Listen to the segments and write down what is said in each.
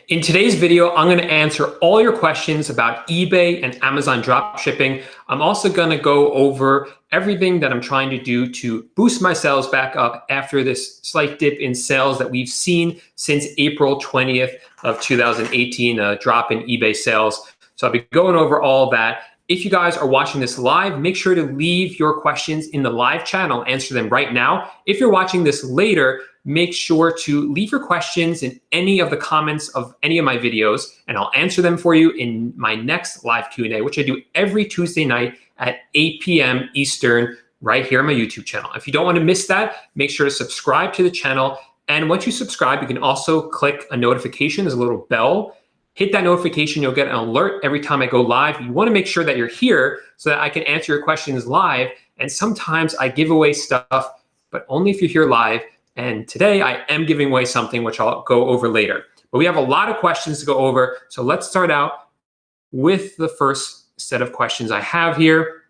In today's video, I'm going to answer all your questions about eBay and Amazon dropshipping. I'm also going to go over everything that I'm trying to do to boost my sales back up after this slight dip in sales that we've seen since April 20th of 2018, a drop in eBay sales. So I'll be going over all that. If you guys are watching this live, make sure to leave your questions in the live chat. I'll answer them right now. If you're watching this later, make sure to leave your questions in any of the comments of any of my videos, and I'll answer them for you in my next live Q&A, which I do every Tuesday night at 8 p.m. Eastern, right here on my YouTube channel. If you don't want to miss that, make sure to subscribe to the channel. And once you subscribe, you can also click a notification. There's a little bell. Hit that notification, you'll get an alert every time I go live. You want to make sure that you're here so that I can answer your questions live. And sometimes I give away stuff, but only if you're here live. And today I am giving away something which I'll go over later. But we have a lot of questions to go over. So let's start out with the first set of questions I have here.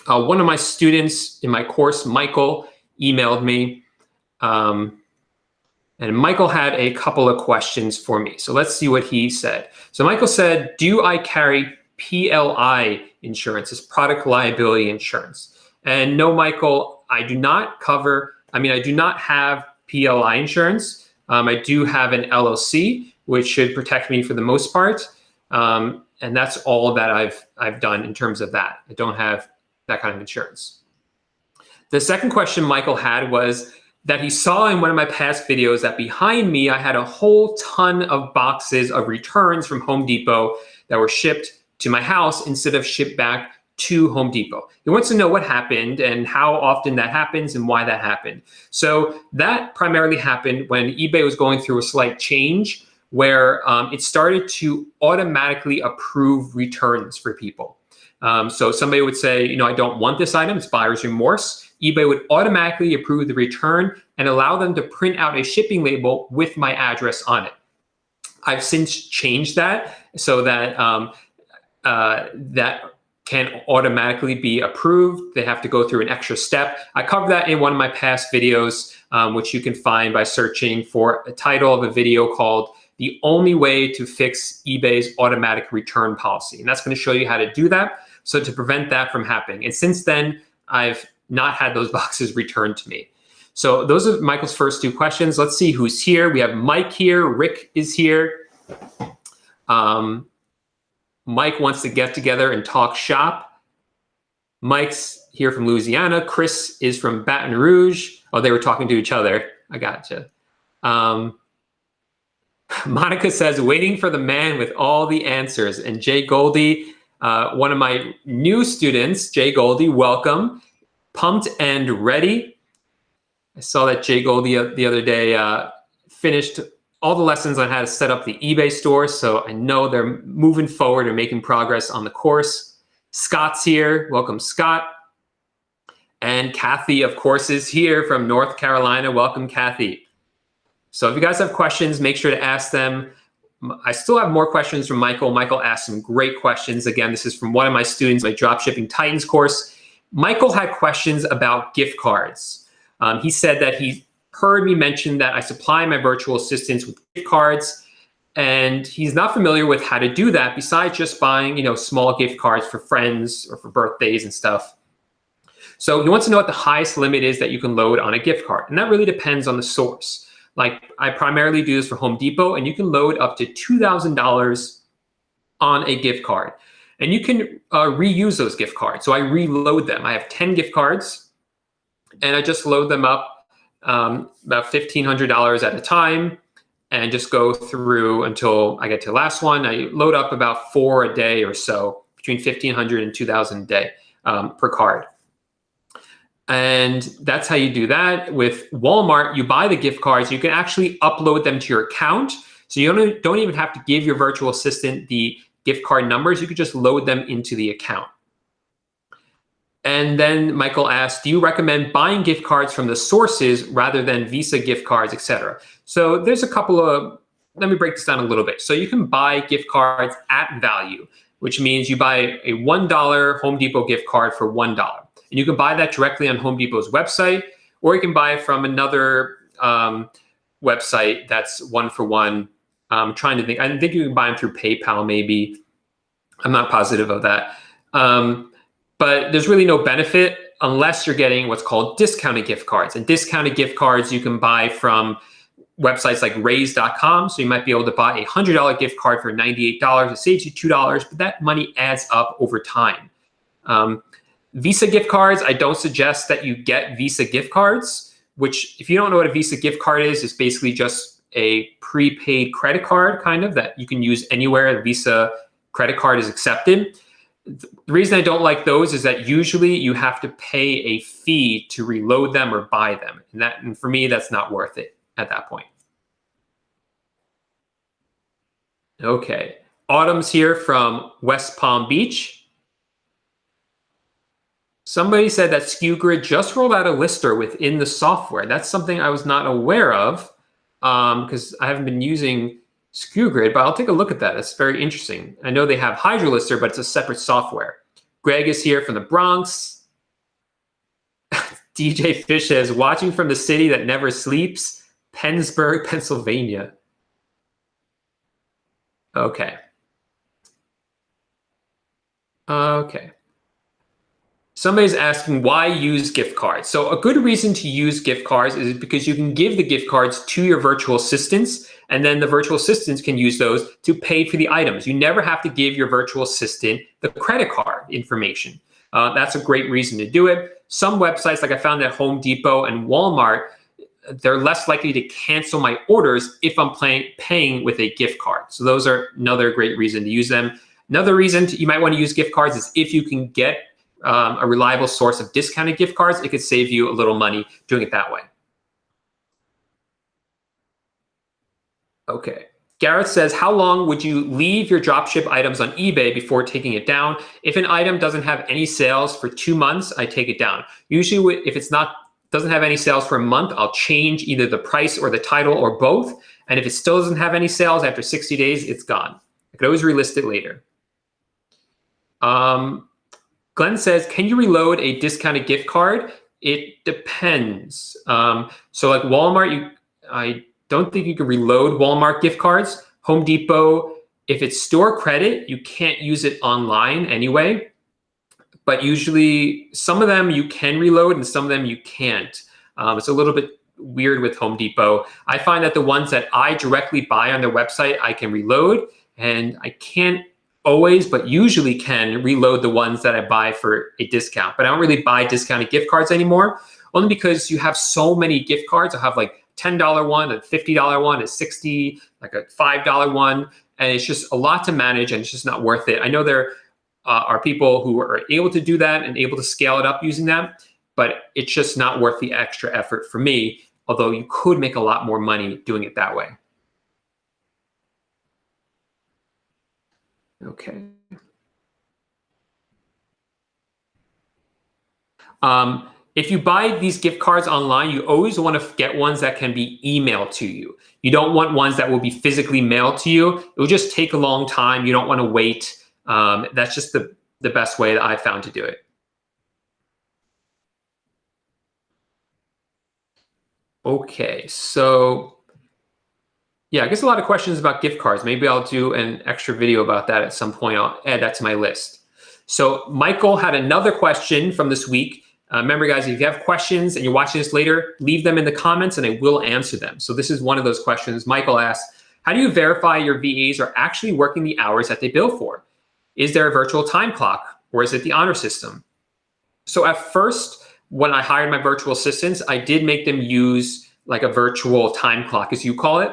One of my students in my course, Michael, emailed me. And Michael had a couple of questions for me. So let's see what he said. So Michael said, do I carry PLI insurance, this product liability insurance? And no, Michael, I do not I do not have PLI insurance. I do have an LLC, which should protect me for the most part. And that's all that I've done in terms of that. I don't have that kind of insurance. The second question Michael had was that he saw in one of my past videos that behind me, I had a whole ton of boxes of returns from Home Depot that were shipped to my house instead of shipped back to Home Depot. He wants to know what happened and how often that happens and why that happened. So that primarily happened when eBay was going through a slight change where it started to automatically approve returns for people. So somebody would say, I don't want this item, it's buyer's remorse. eBay would automatically approve the return and allow them to print out a shipping label with my address on it. I've since changed that so that that can automatically be approved. They have to go through an extra step. I covered that in one of my past videos, which you can find by searching for a title of a video called The Only Way to Fix eBay's Automatic Return Policy. And that's going to show you how to do that. So to prevent that from happening. And since then, I've not had those boxes returned to me. So those are Michael's first two questions. Let's see who's here. We have Mike here. Rick is here. Mike wants to get together and talk shop. Mike's here from Louisiana. Chris is from Baton Rouge. Oh, they were talking to each other. I gotcha. Monica says, waiting for the man with all the answers. And Jay Goldie, one of my new students, Jay Goldie, welcome. Pumped and ready. I saw that Jay Goldie the other day finished all the lessons on how to set up the eBay store. So I know they're moving forward and making progress on the course. Scott's here. Welcome, Scott. And Kathy, of course, is here from North Carolina. Welcome, Kathy. So if you guys have questions, make sure to ask them. I still have more questions from Michael. Michael asked some great questions. Again, this is from one of my students, my Dropshipping Titans course. Michael had questions about gift cards. He said that he heard me mention that I supply my virtual assistants with gift cards, and he's not familiar with how to do that besides just buying, small gift cards for friends or for birthdays and stuff. So he wants to know what the highest limit is that you can load on a gift card, and that really depends on the source. Like I primarily do this for Home Depot, and you can load up to $2,000 on a gift card. And you can reuse those gift cards. So I reload them. I have 10 gift cards, and I just load them up about $1,500 at a time and just go through until I get to the last one. I load up about 4 a day or so, between $1,500 and $2,000 a day per card. And that's how you do that. With Walmart, you buy the gift cards. You can actually upload them to your account. So you don't even have to give your virtual assistant the gift card numbers. You could just load them into the account. And then Michael asked, do you recommend buying gift cards from the sources rather than Visa gift cards, etc.? So there's a couple of, let me break this down a little bit. So you can buy gift cards at value, which means you buy a $1 Home Depot gift card for $1. And you can buy that directly on Home Depot's website, or you can buy it from another website that's one-for-one I'm trying to think. I think you can buy them through PayPal, maybe. I'm not positive of that. But there's really no benefit unless you're getting what's called discounted gift cards. And discounted gift cards you can buy from websites like raise.com. So you might be able to buy a $100 gift card for $98. It saves you $2, but that money adds up over time. Visa gift cards, I don't suggest that you get Visa gift cards, which if you don't know what a Visa gift card is, it's basically just a prepaid credit card kind of that you can use anywhere the Visa credit card is accepted. The reason I don't like those is that usually you have to pay a fee to reload them or buy them. And for me, that's not worth it at that point. Okay, Autumn's here from West Palm Beach. Somebody said that SKUGrid just rolled out a lister within the software. That's something I was not aware of because I haven't been using SKUGrid, but I'll take a look at that. It's very interesting. I know they have HydroLister, but it's a separate software. Greg is here from the Bronx. DJ Fish says, watching from the city that never sleeps, Pennsburg, Pennsylvania. Okay. Okay. Somebody's asking why use gift cards. So a good reason to use gift cards is because you can give the gift cards to your virtual assistants, and then the virtual assistants can use those to pay for the items. You never have to give your virtual assistant the credit card information. That's a great reason to do it. Some websites, like I found at Home Depot and Walmart, they're less likely to cancel my orders if I'm paying with a gift card. So those are another great reason to use them. Another reason you might want to use gift cards is if you can get a reliable source of discounted gift cards, it could save you a little money doing it that way. Okay. Gareth says, how long would you leave your dropship items on eBay before taking it down? If an item doesn't have any sales for 2 months, I take it down. Usually if it's doesn't have any sales for a month, I'll change either the price or the title or both. And if it still doesn't have any sales after 60 days, it's gone. I could always relist it later. Glenn says, can you reload a discounted gift card? It depends. So like Walmart, I don't think you can reload Walmart gift cards. Home Depot, if it's store credit, you can't use it online anyway. But usually some of them you can reload and some of them you can't. It's a little bit weird with Home Depot. I find that the ones that I directly buy on their website, I can reload, and I can't always, but usually can reload the ones that I buy for a discount. But I don't really buy discounted gift cards anymore, only because you have so many gift cards. I have like $10 one, a $50 one, a $60, like a $5 one, and it's just a lot to manage, and it's just not worth it. I know there are people who are able to do that and able to scale it up using that, but it's just not worth the extra effort for me, although you could make a lot more money doing it that way. Okay. If you buy these gift cards online, you always want to get ones that can be emailed to you. You don't want ones that will be physically mailed to you. It will just take a long time. You don't want to wait. That's just the best way that I found to do it. Okay, so yeah, I guess a lot of questions about gift cards. Maybe I'll do an extra video about that at some point. I'll add that to my list. So Michael had another question from this week. Remember, guys, if you have questions and you're watching this later, leave them in the comments and I will answer them. So this is one of those questions. Michael asks, how do you verify your VAs are actually working the hours that they bill for? Is there a virtual time clock or is it the honor system? So at first, when I hired my virtual assistants, I did make them use like a virtual time clock, as you call it.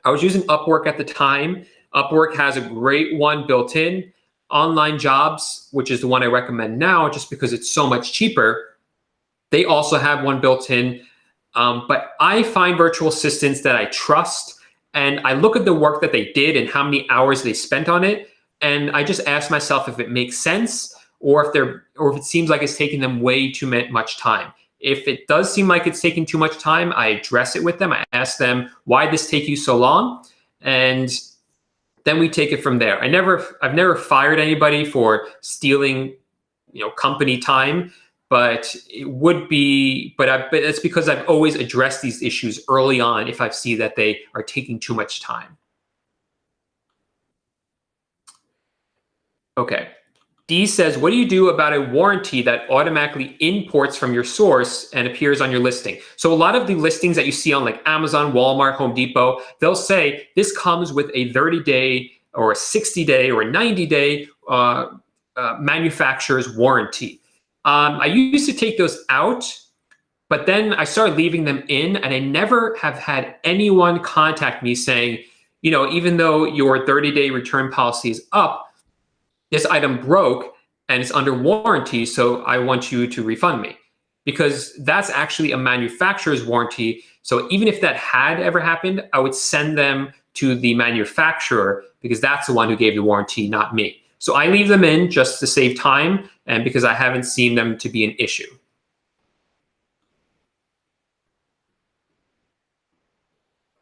I was using Upwork at the time. Upwork has a great one built in. Online Jobs, which is the one I recommend now just because it's so much cheaper, they also have one built in. But I find virtual assistants that I trust, and I look at the work that they did and how many hours they spent on it, and I just ask myself if it makes sense or if it seems like it's taking them way too much time. If it does seem like it's taking too much time, I address it with them. I ask them, why did this take you so long? And then we take it from there. I've never fired anybody for stealing, company time, but it would be, but it's because I've always addressed these issues early on if I see that they are taking too much time. Okay. D says, what do you do about a warranty that automatically imports from your source and appears on your listing? So a lot of the listings that you see on like Amazon, Walmart, Home Depot, they'll say this comes with a 30-day or a 60-day or a 90-day manufacturer's warranty. I used to take those out, but then I started leaving them in, and I never have had anyone contact me saying, even though your 30-day return policy is up, this item broke and it's under warranty, so I want you to refund me. Because that's actually a manufacturer's warranty. So even if that had ever happened, I would send them to the manufacturer because that's the one who gave the warranty, not me. So I leave them in just to save time and because I haven't seen them to be an issue.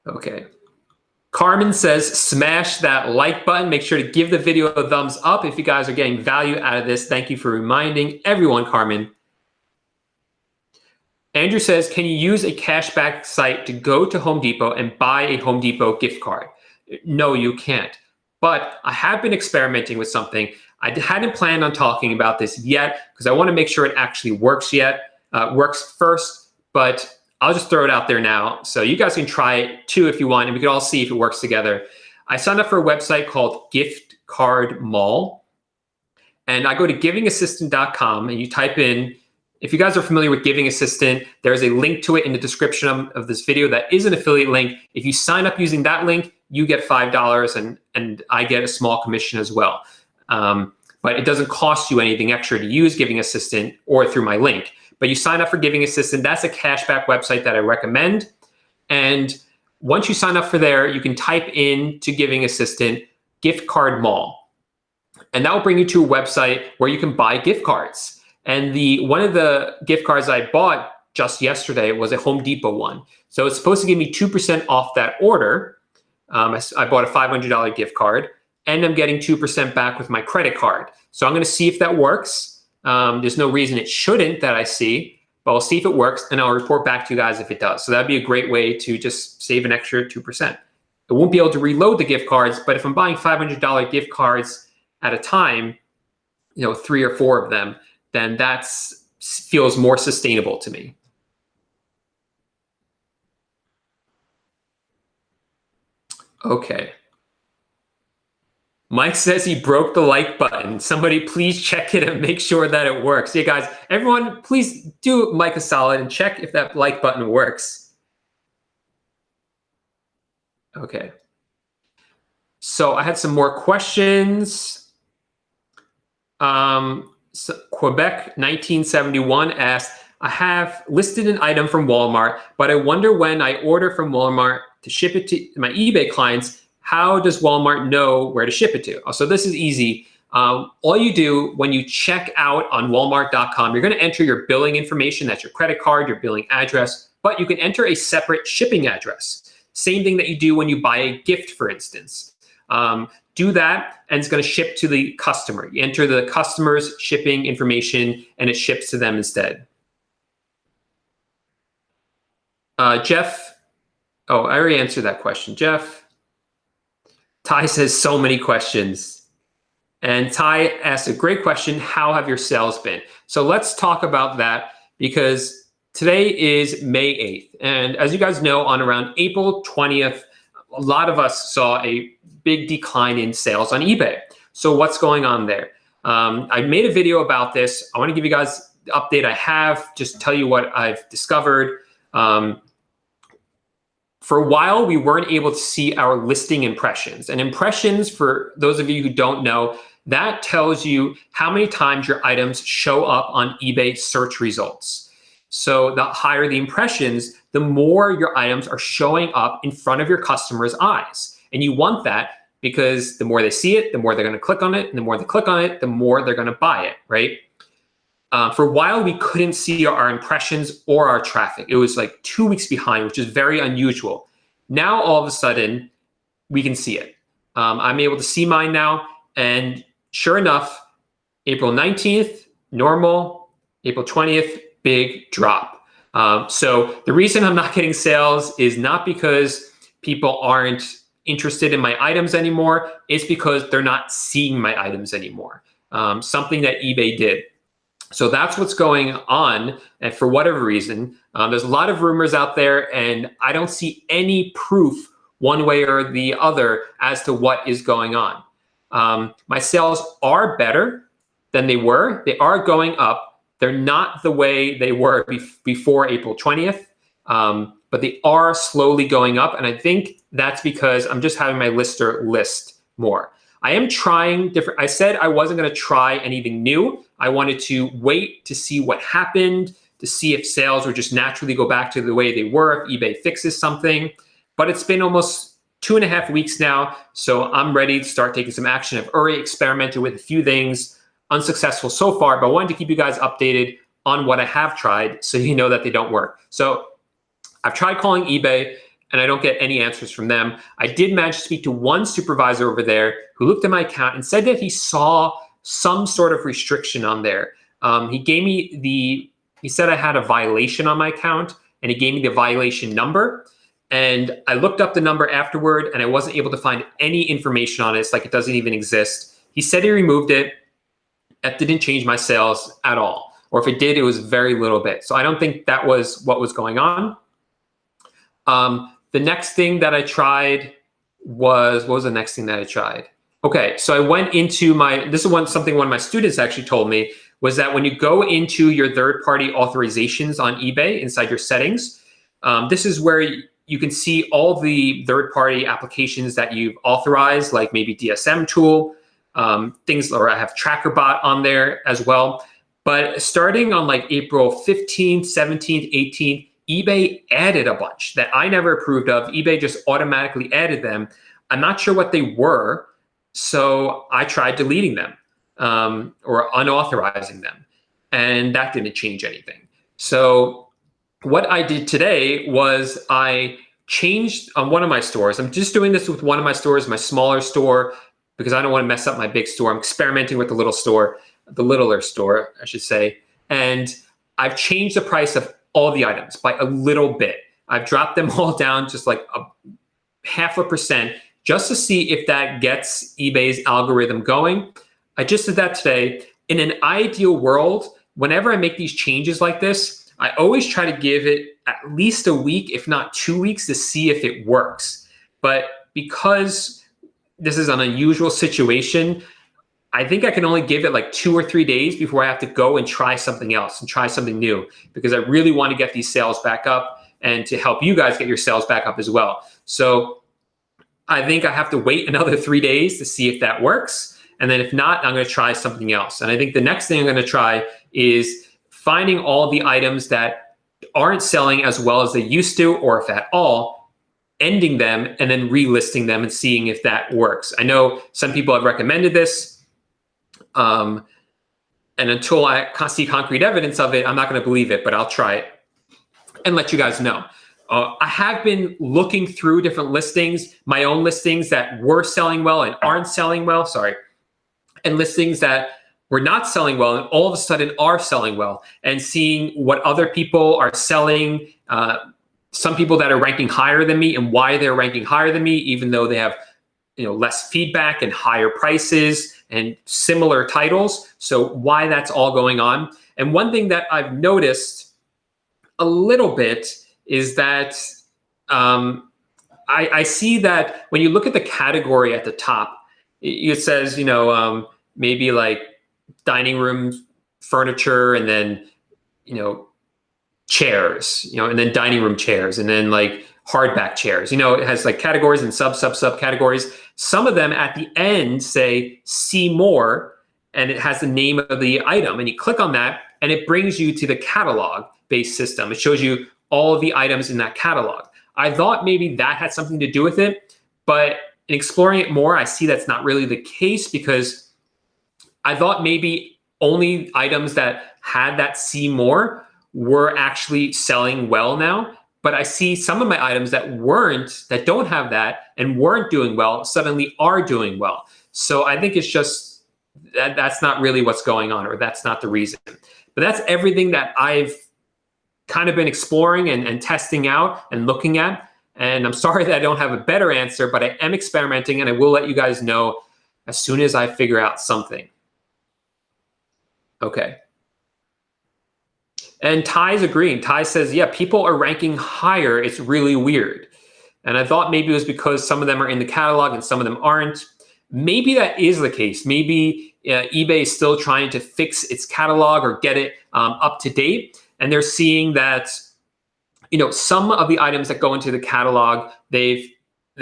Okay. Carmen says, smash that like button. Make sure to give the video a thumbs up if you guys are getting value out of this. Thank you for reminding everyone, Carmen. Andrew says, can you use a cashback site to go to Home Depot and buy a Home Depot gift card? No, you can't. But I have been experimenting with something. I hadn't planned on talking about this yet because I want to make sure it actually works works first, but I'll just throw it out there now. So you guys can try it too if you want, and we can all see if it works together. I signed up for a website called Gift Card Mall, and I go to givingassistant.com and you type in, if you guys are familiar with Giving Assistant, there's a link to it in the description of this video that is an affiliate link. If you sign up using that link, you get $5 and I get a small commission as well. But it doesn't cost you anything extra to use Giving Assistant or through my link. But you sign up for Giving Assistant. That's a cashback website that I recommend. And once you sign up for there, you can type in to Giving Assistant Gift Card Mall. And that will bring you to a website where you can buy gift cards. And one of the gift cards I bought just yesterday was a Home Depot one. So it's supposed to give me 2% off that order. I bought a $500 gift card, and I'm getting 2% back with my credit card. So I'm going to see if that works. There's no reason it shouldn't that I see, but I'll see if it works, and I'll report back to you guys if it does. So that'd be a great way to just save an extra 2%. I won't be able to reload the gift cards, but if I'm buying $500 gift cards at a time, 3 or 4 of them, then that feels more sustainable to me. Okay. Mike says he broke the like button. Somebody please check it and make sure that it works. Yeah, guys, everyone, please do Mike a solid and check if that like button works. Okay. So I had some more questions. So Quebec 1971 asked, I have listed an item from Walmart, but I wonder when I order from Walmart to ship it to my eBay clients, how does Walmart know where to ship it to? So this is easy. All you do when you check out on walmart.com, you're going to enter your billing information. That's your credit card, your billing address, but you can enter a separate shipping address. Same thing that you do when you buy a gift, for instance. Do that, and it's going to ship to the customer. You enter the customer's shipping information, and it ships to them instead. Jeff, I already answered that question. Jeff, Ty says so many questions. And Ty asked a great question, how have your sales been? So let's talk about that because today is May 8th. And as you guys know, on around April 20th, a lot of us saw a big decline in sales on eBay. So what's going on there? I made a video about this. I want to give you guys the update I have, just tell you what I've discovered. For a while, we weren't able to see our listing impressions. And impressions, for those of you who don't know, that tells you how many times your items show up on eBay search results. So the higher the impressions, the more your items are showing up in front of your customer's eyes. And you want that because the more they see it, the more they're going to click on it. And the more they click on it, the more they're going to buy it, right? For a while, we couldn't see our impressions or our traffic. It was like 2 weeks behind, which is very unusual. Now, all of a sudden, we can see it. I'm able to see mine now. And sure enough, April 19th, normal. April 20th, big drop. So the reason I'm not getting sales is not because people aren't interested in my items anymore, it's because they're not seeing my items anymore. Something that eBay did. So that's what's going on. And for whatever reason, there's a lot of rumors out there, and I don't see any proof one way or the other as to what is going on. My sales are better than they were. They are going up. They're not the way they were before April 20th, but they are slowly going up. And I think that's because I'm just having my lister list more. I am trying different. I said I wasn't going to try anything new. I wanted to wait to see what happened, to see if sales would just naturally go back to the way they were, if eBay fixes something. But it's been almost 2.5 weeks now, so I'm ready to start taking some action. I've already experimented with a few things, unsuccessful so far, but I wanted to keep you guys updated on what I have tried so you know that they don't work. So I've tried calling eBay, and I don't get any answers from them. I did manage to speak to one supervisor over there who looked at my account and said that he saw some sort of restriction on there. He said I had a violation on my account, and he gave me the violation number. And I looked up the number afterward, and I wasn't able to find any information on it. It's like it doesn't even exist. He said he removed it. That didn't change my sales at all. Or if it did, it was very little bit. So I don't think that was what was going on. The next thing that I tried was, what was the next thing that I tried? Okay, so I went into this is something one of my students actually told me, was that when you go into your third-party authorizations on eBay inside your settings, this is where you can see all the third-party applications that you've authorized, like maybe DSM tool, things, or I have TrackerBot on there as well. But starting on like April 15th, 17th, 18th, eBay added a bunch that I never approved of. eBay just automatically added them. I'm not sure what they were, so I tried deleting them or unauthorizing them, and that didn't change anything. So what I did today was I changed on one of my stores. I'm just doing this with one of my stores, my smaller store, because I don't want to mess up my big store. I'm experimenting with the littler store, I should say. And I've changed the price of all the items by a little bit. I've dropped them all down just like 0.5% just to see if that gets eBay's algorithm going. I just did that today. In an ideal world, whenever I make these changes like this, I always try to give it at least a week, if not 2 weeks, to see if it works. But because this is an unusual situation, I think I can only give it like 2 or 3 days before I have to go and try something else and try something new, because I really want to get these sales back up and to help you guys get your sales back up as well. So I think I have to wait another 3 days to see if that works. And then if not, I'm going to try something else. And I think the next thing I'm going to try is finding all the items that aren't selling as well as they used to, or if at all, ending them and then relisting them and seeing if that works. I know some people have recommended this. And until I see concrete evidence of it, I'm not going to believe it, but I'll try it and let you guys know. I have been looking through different listings, my own listings that were selling well and aren't selling well, and listings that were not selling well and all of a sudden are selling well, and seeing what other people are selling, some people that are ranking higher than me and why they're ranking higher than me, even though they have less feedback and higher prices and similar titles. So why that's all going on. And one thing that I've noticed a little bit is that I see that when you look at the category at the top, it says, maybe like dining room furniture, and then, chairs, and then dining room chairs, and then like hardback chairs. It has like categories and sub categories. Some of them at the end say see more, and it has the name of the item, and you click on that and it brings you to the catalog based system. It shows you all of the items in that catalog. I thought maybe that had something to do with it, but in exploring it more, I see that's not really the case, because I thought maybe only items that had that see more were actually selling well now. But I see some of my items that don't have that and weren't doing well, suddenly are doing well. So I think it's just that's not really what's going on, or that's not the reason. But that's everything that I've kind of been exploring and testing out and looking at. And I'm sorry that I don't have a better answer, but I am experimenting and I will let you guys know as soon as I figure out something. Okay. And Ty's agreeing. Ty says, yeah, people are ranking higher. It's really weird. And I thought maybe it was because some of them are in the catalog and some of them aren't. Maybe that is the case. Maybe eBay is still trying to fix its catalog or get it up to date. And they're seeing that, some of the items that go into the catalog, they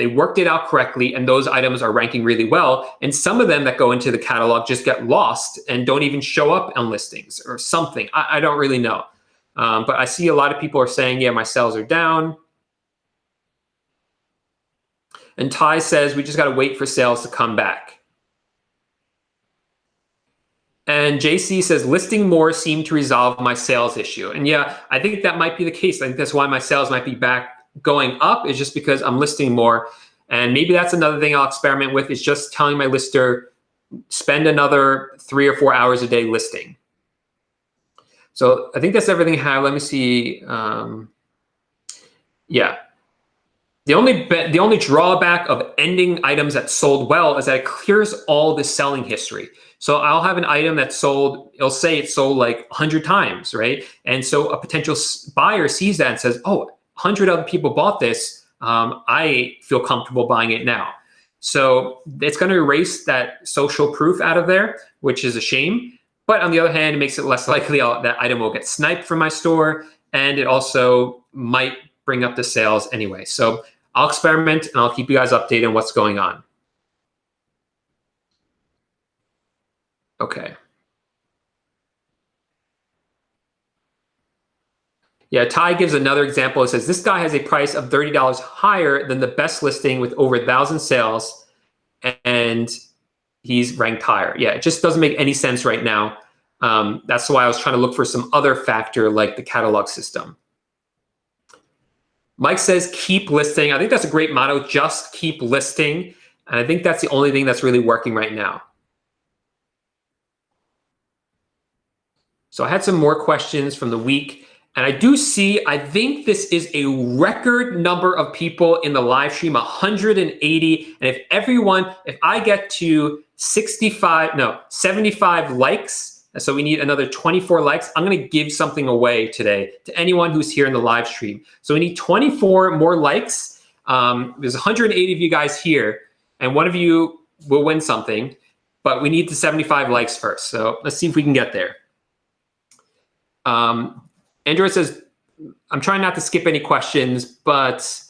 worked it out correctly, and those items are ranking really well. And some of them that go into the catalog just get lost and don't even show up on listings or something. I don't really know. But I see a lot of people are saying, yeah, my sales are down. And Ty says, we just got to wait for sales to come back. And JC says, listing more seemed to resolve my sales issue. And yeah, I think that might be the case. I think that's why my sales might be back going up, is just because I'm listing more. And maybe that's another thing I'll experiment with, is just telling my lister, spend another 3 or 4 hours a day listing. So I think that's everything I have. Let me see. Yeah. The only drawback of ending items that sold well is that it clears all the selling history. So I'll have an item that's sold, it'll say it sold like 100 times, right? And so a potential buyer sees that and says, oh, 100 other people bought this. I feel comfortable buying it now. So it's going to erase that social proof out of there, which is a shame. But on the other hand, it makes it less likely that item will get sniped from my store. And it also might bring up the sales anyway. So I'll experiment and I'll keep you guys updated on what's going on. Okay. Yeah, Ty gives another example. It says, this guy has a price of $30 higher than the best listing with over 1,000 sales, and he's ranked higher. Yeah, it just doesn't make any sense right now. That's why I was trying to look for some other factor like the catalog system. Mike says, keep listing. I think that's a great motto, just keep listing. And I think that's the only thing that's really working right now. So I had some more questions from the week. And I do see, I think this is a record number of people in the live stream, 180. And if I get to 75 likes, so we need another 24 likes, I'm going to give something away today to anyone who's here in the live stream. So we need 24 more likes. There's 180 of you guys here, and one of you will win something, but we need the 75 likes first. So let's see if we can get there. Android says, I'm trying not to skip any questions, but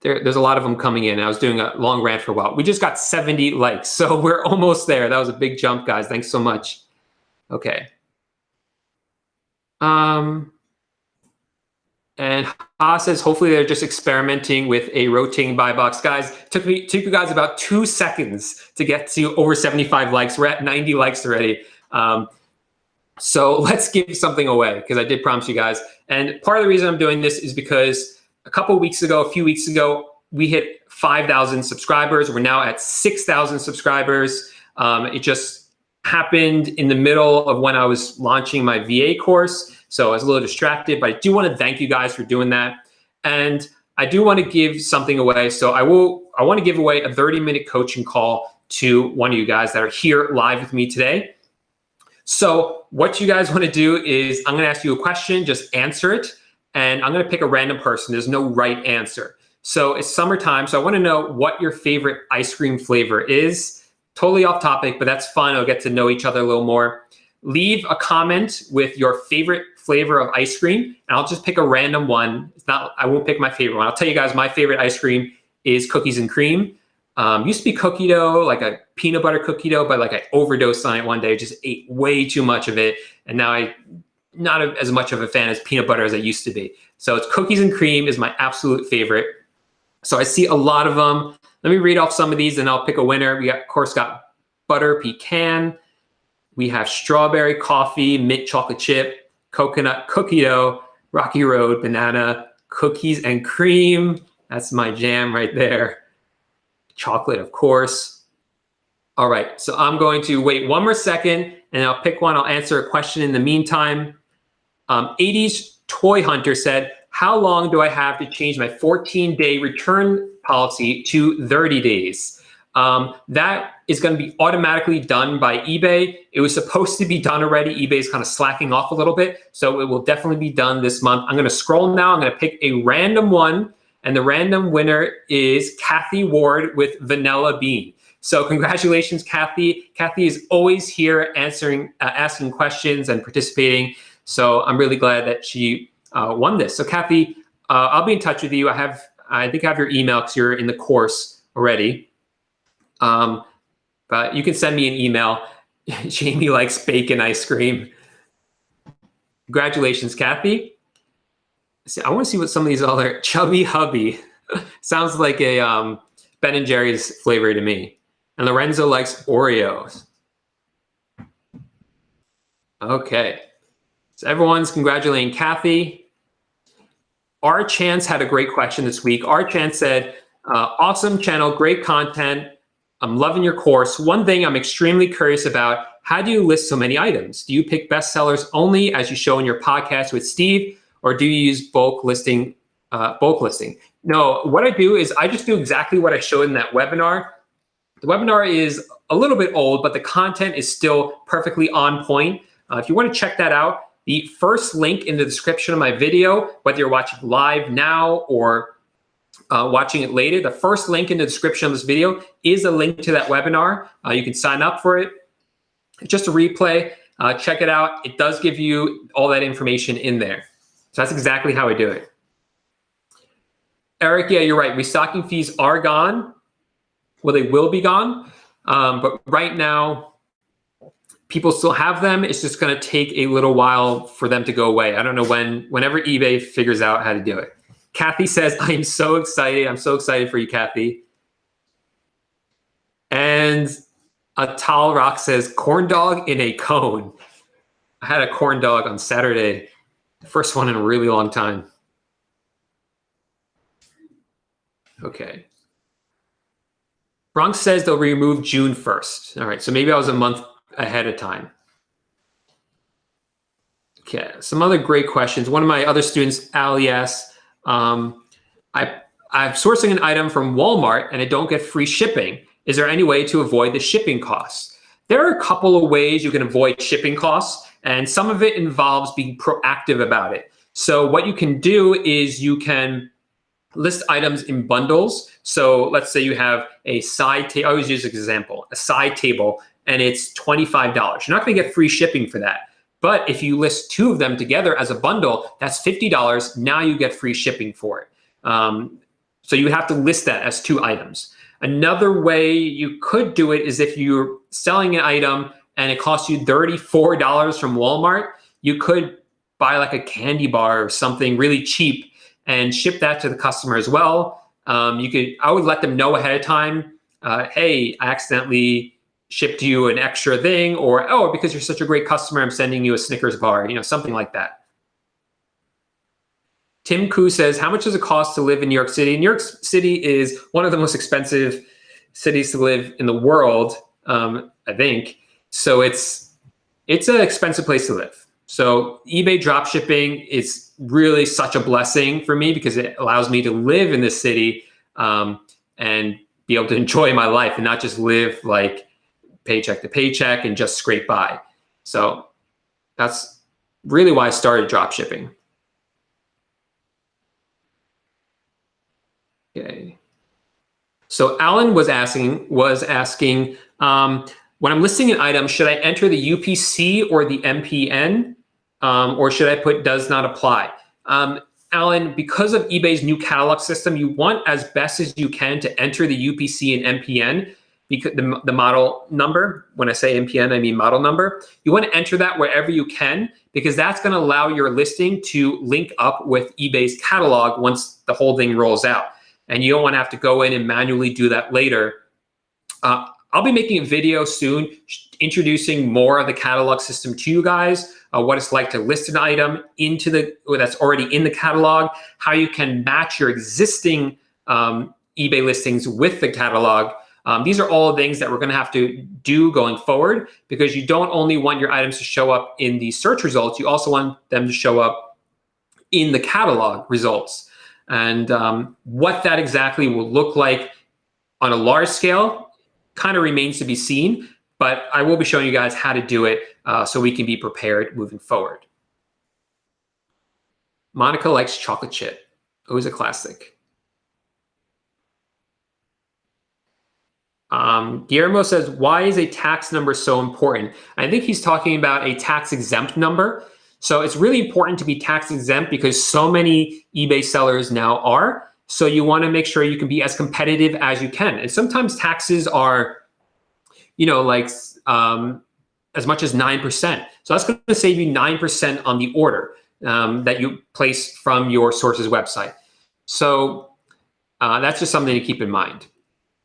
there's a lot of them coming in. I was doing a long rant for a while. We just got 70 likes, so we're almost there. That was a big jump, guys. Thanks so much. Okay. And Ha says, hopefully they're just experimenting with a rotating buy box. Guys, it took you guys about 2 seconds to get to over 75 likes. We're at 90 likes already. So let's give something away, because I did promise you guys. And part of the reason I'm doing this is because a few weeks ago, we hit 5,000 subscribers. We're now at 6,000 subscribers. It just happened in the middle of when I was launching my VA course. So I was a little distracted, but I do want to thank you guys for doing that. And I do want to give something away. So I want to give away a 30-minute coaching call to one of you guys that are here live with me today. So what you guys want to do is, I'm going to ask you a question, just answer it. And I'm going to pick a random person. There's no right answer. So it's summertime. So I want to know what your favorite ice cream flavor is. Totally off topic, but that's fun. I'll get to know each other a little more. Leave a comment with your favorite flavor of ice cream, and I'll just pick a random one. I won't pick my favorite one. I'll tell you guys, my favorite ice cream is cookies and cream. Used to be cookie dough, like a peanut butter cookie dough, but like I overdosed on it one day, just ate way too much of it. And now I'm not as much of a fan as peanut butter as I used to be. So it's cookies and cream is my absolute favorite. So I see a lot of them. Let me read off some of these and I'll pick a winner. We of course got butter pecan. We have strawberry coffee, mint chocolate chip, coconut cookie dough, Rocky Road banana, cookies and cream. That's my jam right there. Chocolate, of course. All right, so I'm going to wait one more second and I'll pick one. I'll answer a question in the meantime. 80s Toy Hunter said, how long do I have to change my 14-day return policy to 30 days? That is going to be automatically done by eBay. It was supposed to be done already. eBay is kind of slacking off a little bit, so it will definitely be done this month. I'm going to scroll now. I'm going to pick a random one, and the random winner is Kathy Ward with Vanilla Bean. So congratulations, Kathy. Kathy is always here answering, asking questions and participating. So I'm really glad that she won this. So Kathy, I'll be in touch with you. I think I have your email because you're in the course already. But you can send me an email. Jamie likes bacon ice cream. Congratulations, Kathy. See, I want to see what some of these other Chubby Hubby sounds like a Ben & Jerry's flavor to me. And Lorenzo likes Oreos. Okay. So everyone's congratulating Kathy. R Chance had a great question this week. R Chance said, awesome channel, great content. I'm loving your course. One thing I'm extremely curious about, how do you list so many items? Do you pick bestsellers only as you show in your podcast with Steve, or do you use bulk listing? No, what I do is I just do exactly what I showed in that webinar. The webinar is a little bit old, but the content is still perfectly on point. If you want to check that out, the first link in the description of my video, whether you're watching live now or watching it later, the first link in the description of this video is a link to that webinar. You can sign up for it. It's just a replay. Check it out. It does give you all that information in there. So that's exactly how I do it. Eric, yeah, you're right. Restocking fees are gone. Well, they will be gone. But right now, people still have them. It's just going to take a little while for them to go away. I don't know whenever eBay figures out how to do it. Kathy says, I'm so excited. I'm so excited for you, Kathy. And Atal Rock says, corn dog in a cone. I had a corn dog on Saturday. The first one in a really long time. Okay. Bronx says they'll remove June 1st. All right, so maybe I was a month ahead of time. Okay, some other great questions. One of my other students, Ali, asks, I'm sourcing an item from Walmart and I don't get free shipping. Is there any way to avoid the shipping costs? There are a couple of ways you can avoid shipping costs, and some of it involves being proactive about it. So what you can do is you can list items in bundles. So let's say you have a side table. I always use this example, a side table, and it's $25. You're not going to get free shipping for that. But if you list two of them together as a bundle, that's $50. Now you get free shipping for it. So you have to list that as two items. Another way you could do it is if you're selling an item and it costs you $34 from Walmart, you could buy like a candy bar or something really cheap and ship that to the customer as well. I would let them know ahead of time, hey, I accidentally shipped you an extra thing, or, oh, because you're such a great customer, I'm sending you a Snickers bar, something like that. Tim Koo says, how much does it cost to live in New York City? New York City is one of the most expensive cities to live in the world, I think. So it's an expensive place to live. So eBay dropshipping is really such a blessing for me because it allows me to live in this city and be able to enjoy my life and not just live like paycheck to paycheck and just scrape by. So that's really why I started dropshipping. Okay. So Alan was asking, when I'm listing an item, should I enter the UPC or the MPN, or should I put does not apply? Alan, because of eBay's new catalog system, you want as best as you can to enter the UPC and MPN, because the model number, when I say MPN, I mean model number. You want to enter that wherever you can, because that's going to allow your listing to link up with eBay's catalog once the whole thing rolls out. And you don't want to have to go in and manually do that later. I'll be making a video soon introducing more of the catalog system to you guys, what it's like to list an item that's already in the catalog, how you can match your existing eBay listings with the catalog. These are all things that we're going to have to do going forward, because you don't only want your items to show up in the search results, you also want them to show up in the catalog results. And what that exactly will look like on a large scale kind of remains to be seen, but I will be showing you guys how to do it so we can be prepared moving forward. Monica likes chocolate chip. Always a classic. Guillermo says, why is a tax number so important? I think he's talking about a tax exempt number. So it's really important to be tax exempt because so many eBay sellers now are. So you want to make sure you can be as competitive as you can. And sometimes taxes are, you know, like as much as 9%. So that's going to save you 9% on the order that you place from your source's website. So that's just something to keep in mind.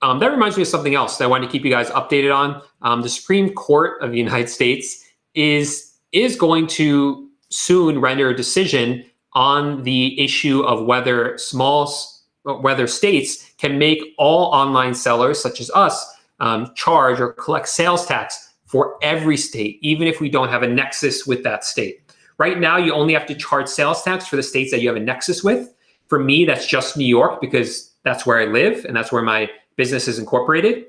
That reminds me of something else that I wanted to keep you guys updated on. The Supreme Court of the United States is going to soon render a decision on the issue of whether states can make all online sellers, such as us, charge or collect sales tax for every state, even if we don't have a nexus with that state. Right now, you only have to charge sales tax for the states that you have a nexus with. For me, that's just New York because that's where I live and that's where my business is incorporated.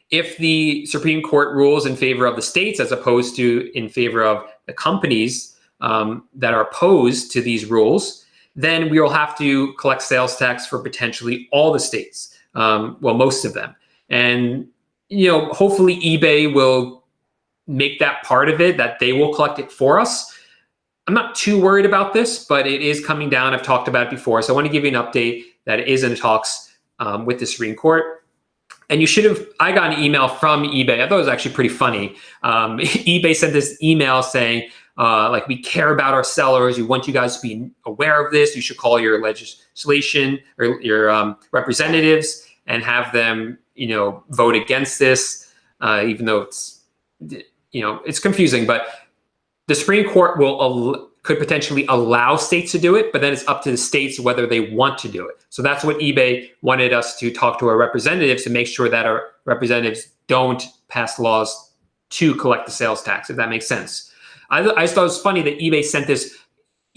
If the Supreme Court rules in favor of the states as opposed to in favor of the companies that are opposed to these rules, then we will have to collect sales tax for potentially all the states, well, most of them. And hopefully eBay will make that part of it, that they will collect it for us. I'm not too worried about this, but it is coming down. I've talked about it before, so I want to give you an update that it is in talks with the Supreme Court. And I got an email from eBay. I thought it was actually pretty funny. eBay sent this email saying, we care about our sellers. We want you guys to be aware of this. You should call your legislation or your representatives and have them, vote against this, even though it's confusing. But the Supreme Court could potentially allow states to do it, but then it's up to the states whether they want to do it. So that's what eBay wanted us to talk to our representatives to make sure that our representatives don't pass laws to collect the sales tax, if that makes sense. I just thought it was funny that eBay sent this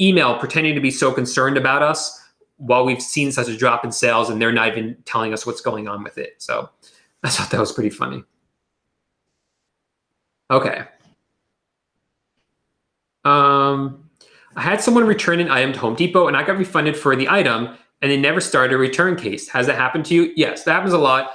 email pretending to be so concerned about us while we've seen such a drop in sales and they're not even telling us what's going on with it. So I thought that was pretty funny. Okay. I had someone return an item to Home Depot and I got refunded for the item and they never started a return case. Has that happened to you? Yes, that happens a lot.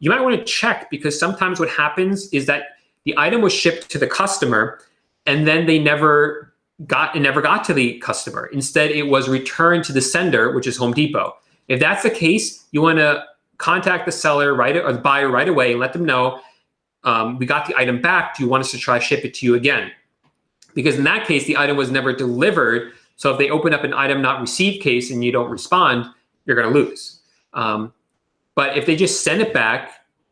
You might want to check because sometimes what happens is that the item was shipped to the customer and then they never got to the customer. Instead, it was returned to the sender, which is Home Depot. If that's the case, you want to contact the seller or the buyer right away and let them know, we got the item back. Do you want us to try ship it to you again? Because in that case, the item was never delivered. So if they open up an item not received case and you don't respond, you're going to lose. But if they just send it back,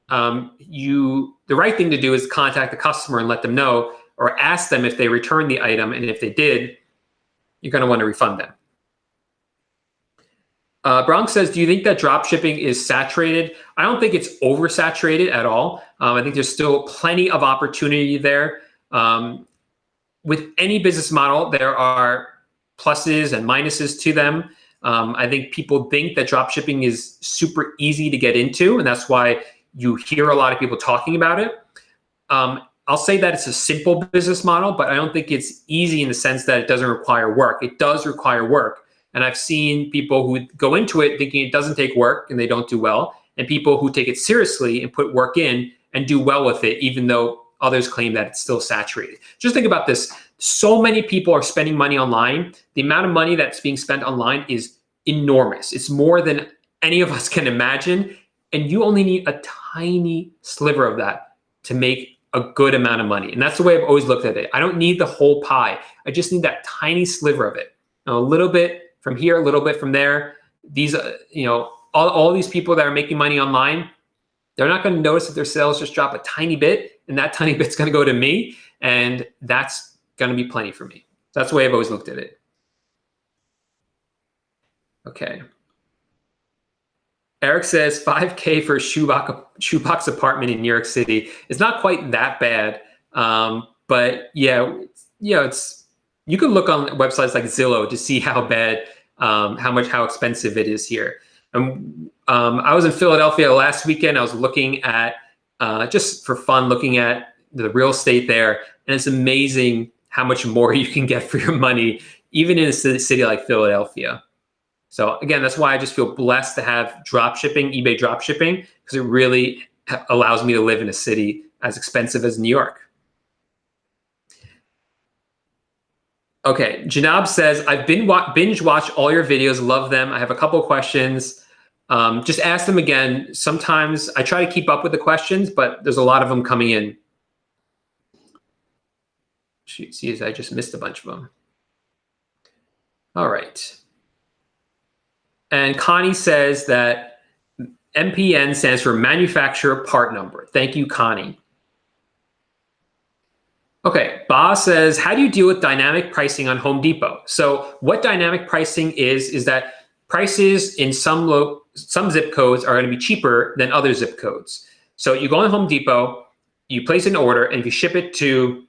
the right thing to do is contact the customer and let them know, or ask them if they returned the item. And if they did, you're going to want to refund them. Bronx says, do you think that drop shipping is saturated? I don't think it's oversaturated at all. I think there's still plenty of opportunity there. With any business model, there are pluses and minuses to them. I think people think that drop shipping is super easy to get into, and that's why you hear a lot of people talking about it. I'll say that it's a simple business model, but I don't think it's easy in the sense that it doesn't require work. It does require work. And I've seen people who go into it thinking it doesn't take work and they don't do well, and people who take it seriously and put work in and do well with it, even though others claim that it's still saturated. Just think about this. So many people are spending money online. The amount of money that's being spent online is enormous. It's more than any of us can imagine. And you only need a tiny sliver of that to make a good amount of money. And that's the way I've always looked at it. I don't need the whole pie. I just need that tiny sliver of it. Now, a little bit from here, a little bit from there. These, all these people that are making money online, they're not going to notice that their sales just drop a tiny bit, and that tiny bit's going to go to me, and that's going to be plenty for me. That's the way I've always looked at it. Okay. Eric says $5K for a shoebox apartment in New York City. It's not quite that bad, but yeah, it's you can look on websites like Zillow to see how bad, how expensive it is here. I was in Philadelphia last weekend. I was looking at, just for fun, looking at the real estate there, and it's amazing how much more you can get for your money, even in a city like Philadelphia. So again, that's why I just feel blessed to have dropshipping, eBay dropshipping, because it really allows me to live in a city as expensive as New York. Okay, Janab says, I've binge watched all your videos, love them. I have a couple questions. Just ask them again. Sometimes I try to keep up with the questions, but there's a lot of them coming in. Shoot, see, I just missed a bunch of them. All right. And Connie says that MPN stands for manufacturer part number. Thank you, Connie. Okay, Ba says, how do you deal with dynamic pricing on Home Depot? So what dynamic pricing is that prices in some zip codes are going to be cheaper than other zip codes. So you go on Home Depot, you place an order, and if you ship it to,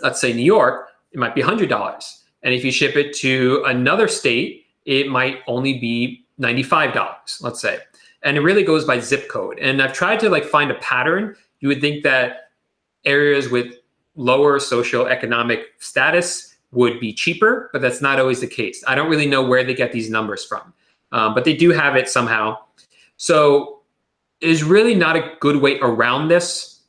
let's say, New York, it might be $100. And if you ship it to another state, it might only be $95, let's say. And it really goes by zip code. And I've tried to find a pattern. You would think that areas with lower socioeconomic status would be cheaper, but that's not always the case. I don't really know where they get these numbers from, but they do have it somehow. So it's really not a good way around this.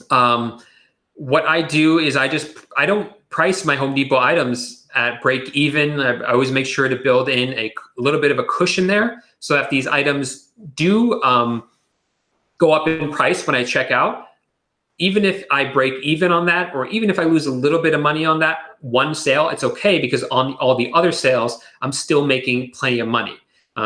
What I do is I don't price my Home Depot items at break even. I always make sure to build in a little bit of a cushion there, so that if these items do go up in price when I check out, even if I break even on that, or even if I lose a little bit of money on that one sale, it's okay, because on all the other sales, I'm still making plenty of money.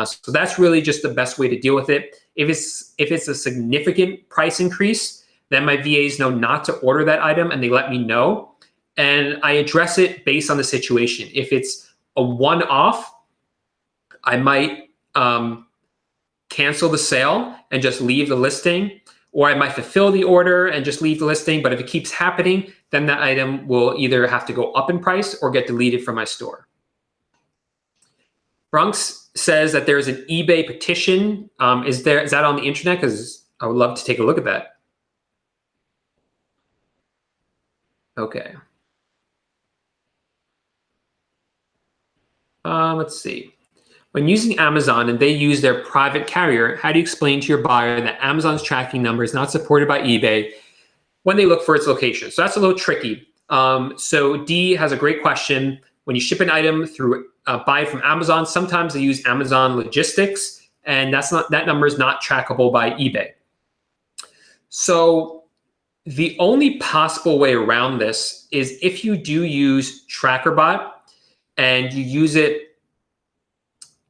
So that's really just the best way to deal with it. If it's a significant price increase, then my VAs know not to order that item, and they let me know. And I address it based on the situation. If it's a one-off, I might cancel the sale and just leave the listing, or I might fulfill the order and just leave the listing. But if it keeps happening, then that item will either have to go up in price or get deleted from my store. Bronx says that there's an eBay petition. Is that on the internet? Because I would love to take a look at that. Okay. Let's see. When using Amazon and they use their private carrier, how do you explain to your buyer that Amazon's tracking number is not supported by eBay when they look for its location? So that's a little tricky. So D has a great question. When you ship an item through buy it from Amazon, sometimes they use Amazon logistics, and that number is not trackable by eBay. So the only possible way around this is if you do use TrackerBot and you use it.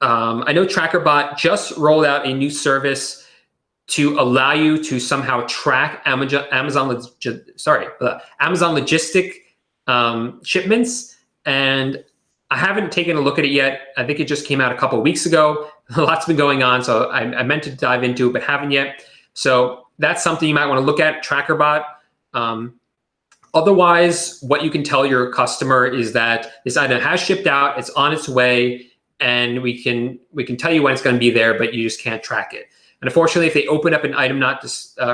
I know TrackerBot just rolled out a new service to allow you to somehow track Amazon logistic shipments, and I haven't taken a look at it yet. I think it just came out a couple of weeks ago. Lots been going on, so I meant to dive into it, but haven't yet. So that's something you might want to look at, TrackerBot. Otherwise, what you can tell your customer is that this item has shipped out, it's on its way, and we can tell you when it's going to be there, but you just can't track it. And unfortunately, if they open up an item not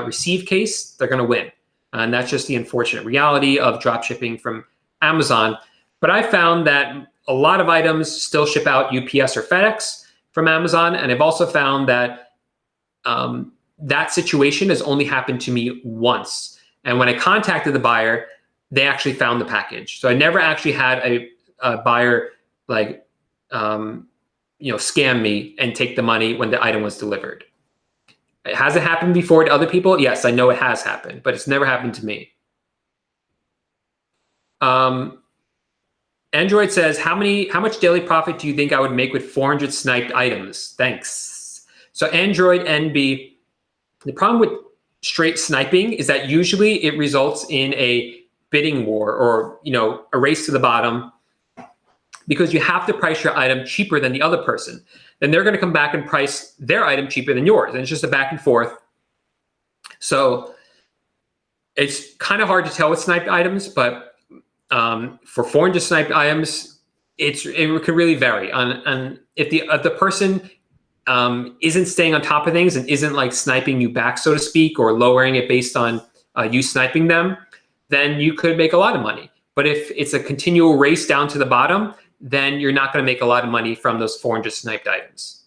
received case, they're going to win. And that's just the unfortunate reality of drop shipping from Amazon. But I found that a lot of items still ship out UPS or FedEx from Amazon. And I've also found that that situation has only happened to me once. And when I contacted the buyer, they actually found the package. So I never actually had a buyer scam me and take the money when the item was delivered. Has it happened before to other people? Yes, I know it has happened, but it's never happened to me. Android says, how much daily profit do you think I would make with 400 sniped items? Thanks. So Android NB, the problem with straight sniping is that usually it results in a bidding war, or a race to the bottom, because you have to price your item cheaper than the other person. Then they're going to come back and price their item cheaper than yours. And it's just a back and forth. So it's kind of hard to tell with sniped items, but For 400 sniped items, it could really vary on if the person isn't staying on top of things and isn't like sniping you back, so to speak, or lowering it based on you sniping them, then you could make a lot of money. But if it's a continual race down to the bottom, then you're not going to make a lot of money from those 400 sniped items.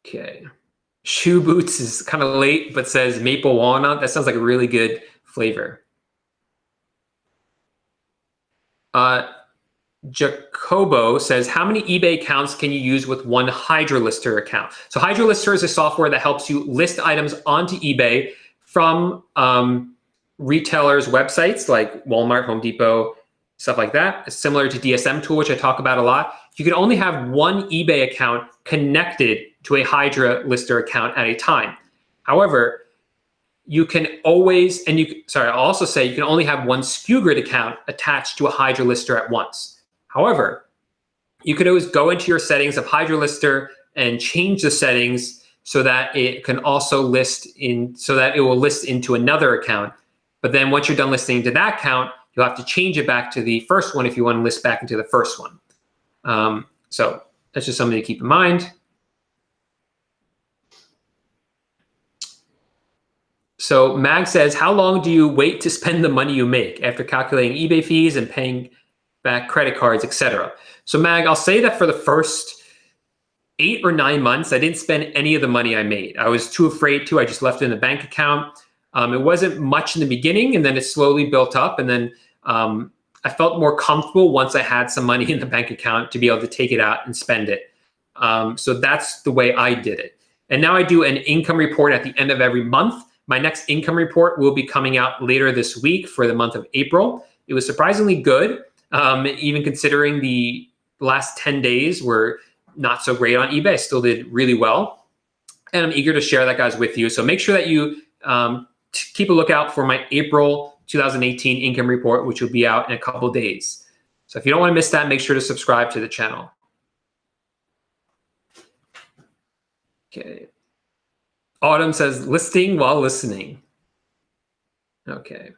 Okay. Shoe Boots is kind of late, but says maple walnut. That sounds like a really good flavor. Jacobo says, how many eBay accounts can you use with one HydraLister account? So HydraLister is a software that helps you list items onto eBay from retailers' websites like Walmart, Home Depot, stuff like that. It's similar to DSM Tool, which I talk about a lot. You can only have one eBay account connected to a HydraLister account at a time. However, you can always, I'll also say you can only have one SKU account attached to a HydraLister at once. However, you could always go into your settings of HydraLister and change the settings so that it can also so that it will list into another account. But then once you're done listing into that account, you'll have to change it back to the first one if you want to list back into the first one. So that's just something to keep in mind. So Mag says, how long do you wait to spend the money you make after calculating eBay fees and paying back credit cards, etc.? So Mag, I'll say that for the first 8 or 9 months, I didn't spend any of the money I made. I was too afraid to. I just left it in the bank account. It wasn't much in the beginning, and then it slowly built up. And then I felt more comfortable once I had some money in the bank account to be able to take it out and spend it. So that's the way I did it. And now I do an income report at the end of every month. My next income report will be coming out later this week for the month of April. It was surprisingly good, even considering the last 10 days were not so great on eBay. I still did really well. And I'm eager to share that, guys, with you. So make sure that you keep a lookout for my April 2018 income report, which will be out in a couple of days. So if you don't want to miss that, make sure to subscribe to the channel. Okay. Autumn says, listing while listening. Okay.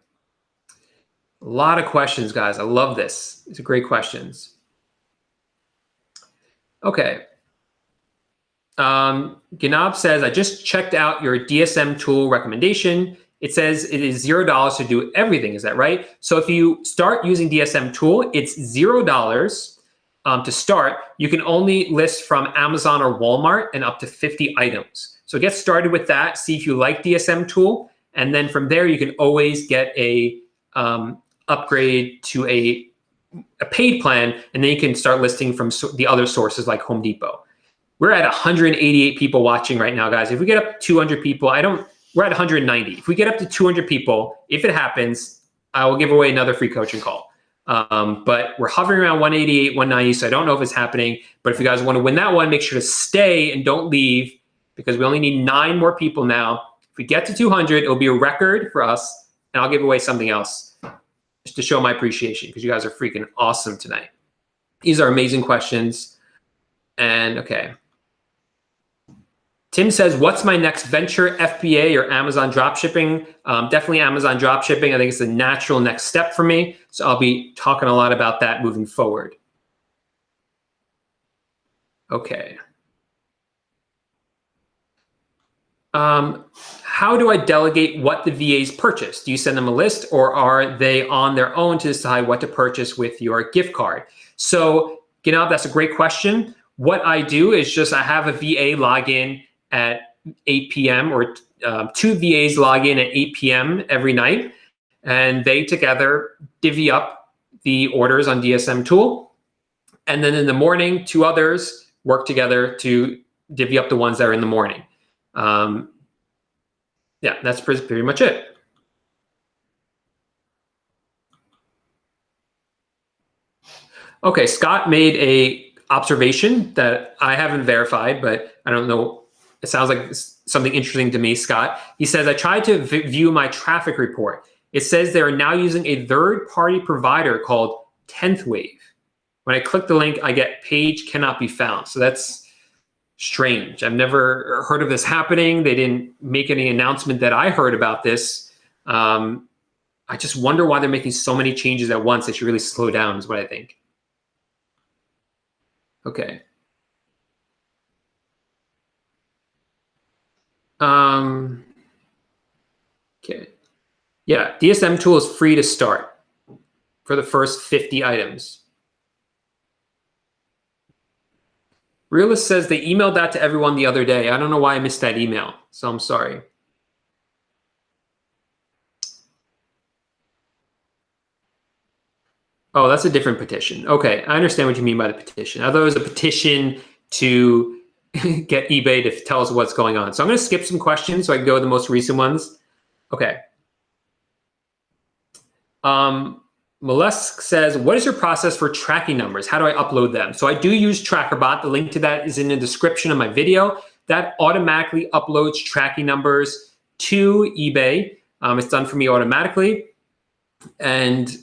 A lot of questions, guys. I love this. These are great questions. Okay. Ganab says, I just checked out your DSM tool recommendation. It says it is $0 to do everything. Is that right? So if you start using DSM tool, it's $0 to start. You can only list from Amazon or Walmart and up to 50 items. So get started with that. See if you like DSM tool. And then from there, you can always get a upgrade to a paid plan. And then you can start listing from the other sources like Home Depot. We're at 188 people watching right now, guys. If we get up to 200 people, we're at 190. If we get up to 200 people, if it happens, I will give away another free coaching call. But we're hovering around 188, 190, so I don't know if it's happening. But if you guys want to win that one, make sure to stay and don't leave, because we only need 9 more people now. If we get to 200, it'll be a record for us, and I'll give away something else just to show my appreciation, because you guys are freaking awesome tonight. These are amazing questions. And okay. Tim says, what's my next venture, FBA or Amazon dropshipping? Definitely Amazon dropshipping. I think it's the natural next step for me. So I'll be talking a lot about that moving forward. Okay. How do I delegate what the VAs purchase? Do you send them a list, or are they on their own to decide what to purchase with your gift card? So, Ganab, that's a great question. What I do is I have a VA login at 8 p.m. or 2 VAs log in at 8 p.m. every night, and they together divvy up the orders on DSM tool. And then in the morning, 2 others work together to divvy up the ones that are in the morning. Yeah, that's pretty much it. Okay, Scott made a observation that I haven't verified, but I don't know. It sounds like something interesting to me, Scott. He says, I tried to view my traffic report. It says they are now using a third-party provider called 10th Wave. When I click the link, I get page cannot be found. So that's strange. I've never heard of this happening. They didn't make any announcement that I heard about this. I just wonder why they're making so many changes at once. They should really slow down is what I think. Okay. Okay. Yeah, DSM tool is free to start for the first 50 items. Realist says they emailed that to everyone the other day. I don't know why I missed that email, so I'm sorry. Oh, that's a different petition. Okay, I understand what you mean by the petition. I thought it was a petition to get eBay to tell us what's going on. So I'm going to skip some questions so I can go with the most recent ones. Okay. Mollusk says, what is your process for tracking numbers? How do I upload them? So I do use TrackerBot. The link to that is in the description of my video. That automatically uploads tracking numbers to eBay. It's done for me automatically. And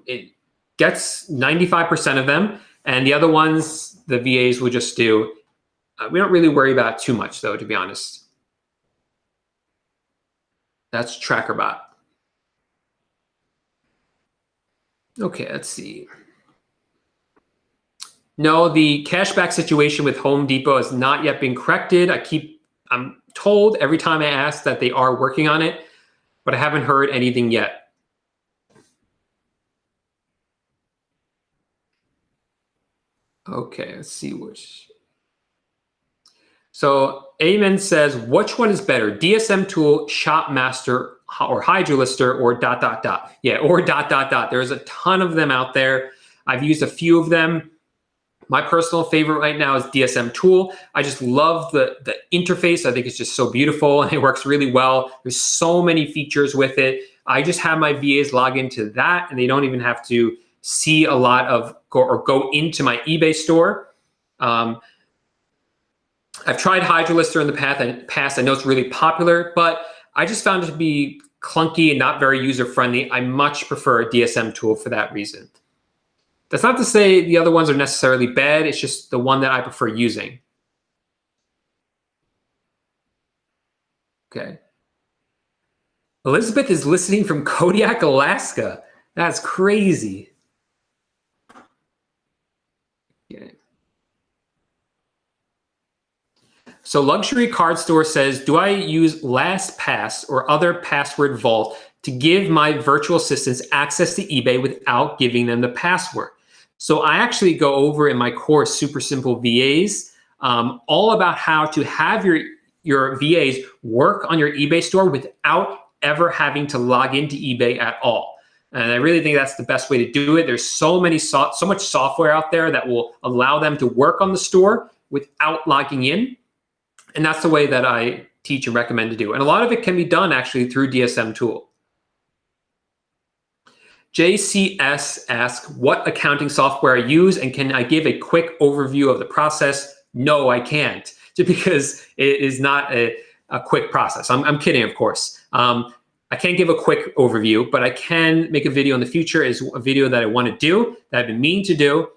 it gets 95% of them. And the other ones, the VAs will just do. We don't really worry about it too much, though, to be honest. That's TrackerBot. Okay, let's see. No, the cashback situation with Home Depot has not yet been corrected. I'm told every time I ask that they are working on it, but I haven't heard anything yet. Okay, let's see which. So Amen says, which one is better, DSM tool, Shopmaster, or HydroLister, or ... Yeah, or ... There's a ton of them out there. I've used a few of them. My personal favorite right now is DSM tool. I just love the interface. I think it's just so beautiful and it works really well. There's so many features with it. I just have my VAs log into that and they don't even have to see a lot of go into my eBay store. I've tried HydroLister in the past. I know it's really popular, but I just found it to be clunky and not very user-friendly. I much prefer a DSM tool for that reason. That's not to say the other ones are necessarily bad. It's just the one that I prefer using. Okay. Elizabeth is listening from Kodiak, Alaska. That's crazy. Okay. So Luxury Card Store says, do I use LastPass or other password vault to give my virtual assistants access to eBay without giving them the password? So I actually go over in my course, Super Simple VAs, all about how to have your VAs work on your eBay store without ever having to log into eBay at all. And I really think that's the best way to do it. There's so much software out there that will allow them to work on the store without logging in. And that's the way that I teach and recommend to do. And a lot of it can be done actually through DSM tool. JCS asks, what accounting software I use and can I give a quick overview of the process? No, I can't, just because it is not a quick process. I'm kidding, of course. I can't give a quick overview, but I can make a video in the future. Is a video that I want to do, that I've been meaning to do.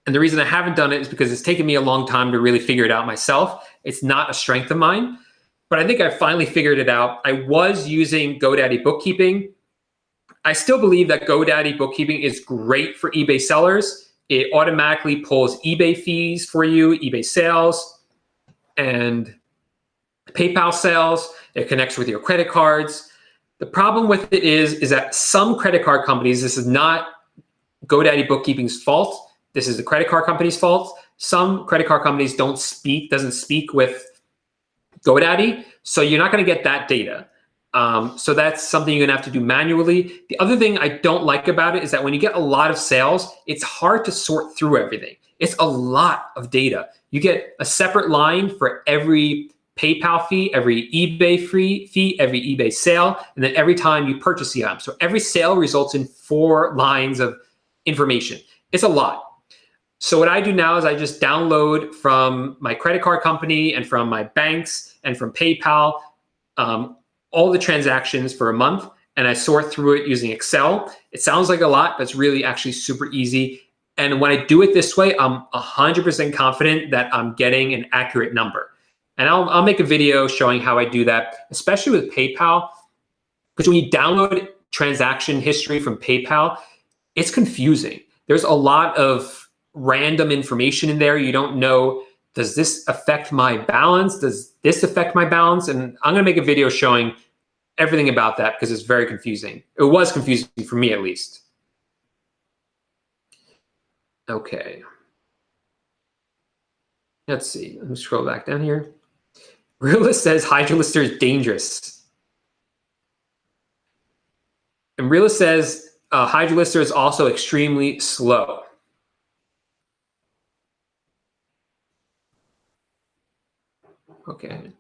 And the reason I haven't done it is because it's taken me a long time to really figure it out myself. It's not a strength of mine, but I think I finally figured it out. I was using GoDaddy Bookkeeping. I still believe that GoDaddy Bookkeeping is great for eBay sellers. It automatically pulls eBay fees for you, eBay sales, and PayPal sales. It connects with your credit cards. The problem with it is that some credit card companies, this is not GoDaddy Bookkeeping's fault. This is the credit card company's fault. Some credit card companies doesn't speak with GoDaddy, so you're not going to get that data. So that's something you're going to have to do manually. The other thing I don't like about it is that when you get a lot of sales, it's hard to sort through everything. It's a lot of data. You get a separate line for every PayPal fee, every eBay fee, every eBay sale, and then every time you purchase the item. So every sale results in 4 lines of information. It's a lot. So what I do now is I just download from my credit card company and from my banks and from PayPal all the transactions for a month, and I sort through it using Excel. It sounds like a lot, but it's really actually super easy. And when I do it this way, I'm 100% confident that I'm getting an accurate number. And I'll make a video showing how I do that, especially with PayPal. Because when you download transaction history from PayPal, it's confusing. There's a lot of random information in there. You don't know, does this affect my balance? Does this affect my balance? And I'm gonna make a video showing everything about that because it's very confusing. It was confusing for me at least. Okay. Let's see, let me scroll back down here. Realist says HydroLister is dangerous. And Realist says HydroLister is also extremely slow. Okay.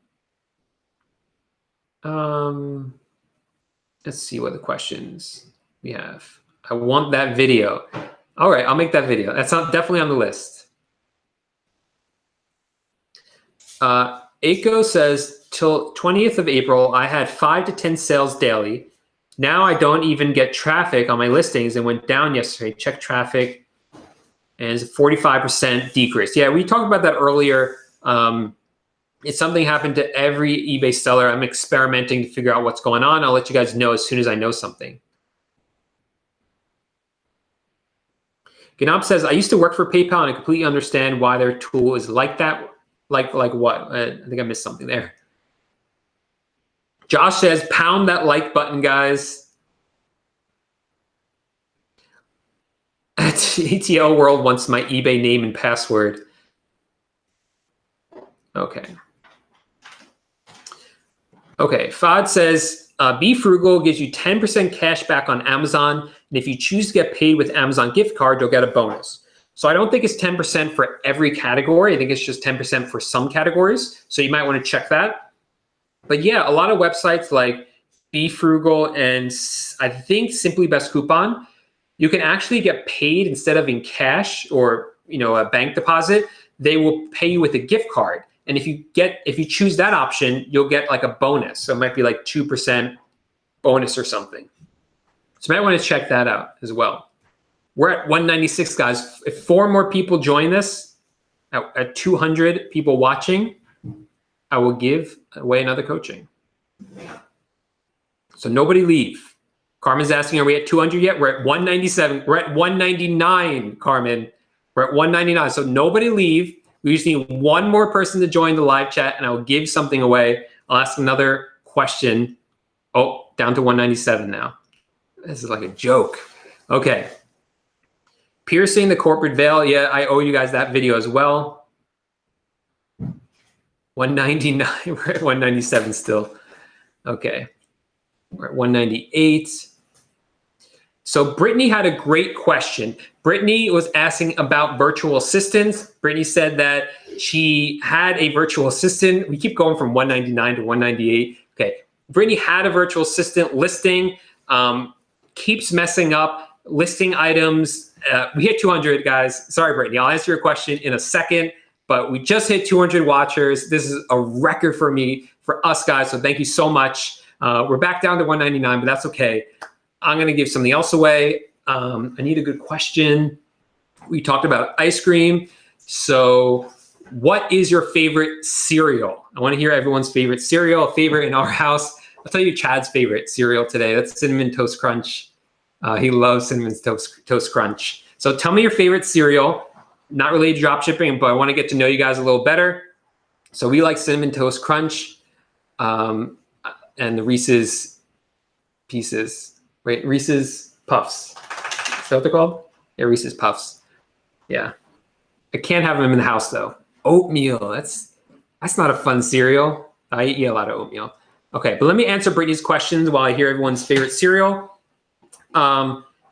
Let's see what the questions we have. I want that video. All right, I'll make that video. That's definitely on the list. Aiko says, till 20th of April, I had 5 to 10 sales daily. Now I don't even get traffic on my listings and went down yesterday. Check traffic and it's a 45% decrease. Yeah, we talked about that earlier. It's something happened to every eBay seller. I'm experimenting to figure out what's going on. I'll let you guys know as soon as I know something. Ganab says, I used to work for PayPal and I completely understand why their tool is like that. Like what? I think I missed something there. Josh says, pound that like button, guys. ATL World wants my eBay name and password. Okay. Okay, Fad says, Be Frugal gives you 10% cash back on Amazon. And if you choose to get paid with Amazon gift card, you'll get a bonus. So I don't think it's 10% for every category. I think it's just 10% for some categories. So you might want to check that. But yeah, a lot of websites like Be Frugal and I think Simply Best Coupon, you can actually get paid instead of in cash or a bank deposit. They will pay you with a gift card. And if you choose that option, you'll get like a bonus. So it might be like 2% bonus or something. So you might want to check that out as well. We're at 196, guys. If 4 more people join this, at 200 people watching, I will give away another coaching. So nobody leave. Carmen's asking, are we at 200 yet? We're at 197. We're at 199, Carmen. We're at 199. So nobody leave. We just need 1 more person to join the live chat, and I will give something away. I'll ask another question. Oh, down to 197 now. This is like a joke. Okay. Piercing the corporate veil. Yeah, I owe you guys that video as well. 199. We're at 197 still. Okay. We're at 198. So Brittany had a great question. Brittany was asking about virtual assistants. Brittany said that she had a virtual assistant. We keep going from 199 to 198. Okay. Brittany had a virtual assistant listing, keeps messing up, listing items. We hit 200, guys. Sorry, Brittany. I'll answer your question in a second, but we just hit 200 watchers. This is a record for me, for us, guys. So thank you so much. We're back down to 199, but that's okay. I'm going to give something else away. I need a good question. We talked about ice cream. So what is your favorite cereal? I want to hear everyone's favorite cereal, a favorite in our house. I'll tell you Chad's favorite cereal today. That's Cinnamon Toast Crunch. He loves Cinnamon Toast Crunch. So tell me your favorite cereal. Not related to dropshipping, but I want to get to know you guys a little better. So we like Cinnamon Toast Crunch and the Reese's Pieces. Wait, Reese's Puffs. Is that what they're called? Yeah, Reese's Puffs. Yeah. I can't have them in the house though. Oatmeal. That's not a fun cereal. I eat a lot of oatmeal. Okay, but let me answer Brittany's questions while I hear everyone's favorite cereal.